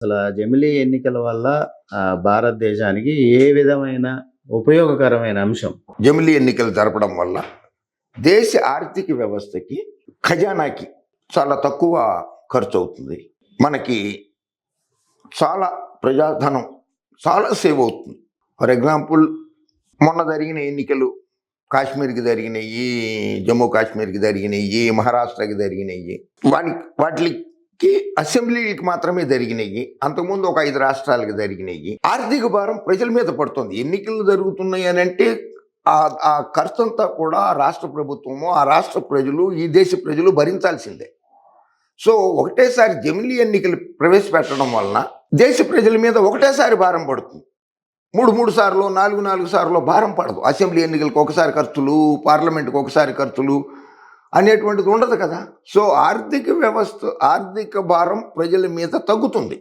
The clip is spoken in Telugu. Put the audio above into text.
అసల జమిలీ ఎన్నికల వల్ల భారతదేశానికి ఏ విధమైన ఉపయోగకరమైన అంశం? జమిలీ ఎన్నికలు జరపడం వల్ల దేశ ఆర్థిక వ్యవస్థకి, ఖజానాకి చాలా తక్కువ ఖర్చు అవుతుంది. మనకి చాలా ప్రజాధనం చాలా సేవ్ అవుతుంది. ఫర్ ఎగ్జాంపుల్, మొన్న జరిగిన ఎన్నికలు కాశ్మీర్కి జరిగినాయి, జమ్మూ కాశ్మీర్కి జరిగినాయి, మహారాష్ట్రకి జరిగినాయి. వాటికి అసెంబ్లీకి మాత్రమే జరిగినాయి. అంతకుముందు ఒక 5 రాష్ట్రాలకు జరిగినాయి. ఆర్థిక భారం ప్రజల మీద పడుతుంది. ఎన్నికలు జరుగుతున్నాయి అని అంటే ఆ ఖర్చు అంతా కూడా రాష్ట్ర ప్రభుత్వము, ఆ రాష్ట్ర ప్రజలు, ఈ దేశ ప్రజలు భరించాల్సిందే. సో ఒకటేసారి జమిలీ ఎన్నికలు ప్రవేశపెట్టడం వలన దేశ ప్రజల మీద ఒకటేసారి భారం పడుతుంది. 3 సార్లు, 4 సార్లు భారం పడదు. అసెంబ్లీ ఎన్నికలకు ఒకసారి ఖర్చులు, పార్లమెంట్కి ఒకసారి ఖర్చులు అనేటువంటిది ఉండదు కదా. సో ఆర్థిక భారం ప్రజల మీద తగ్గుతుంది.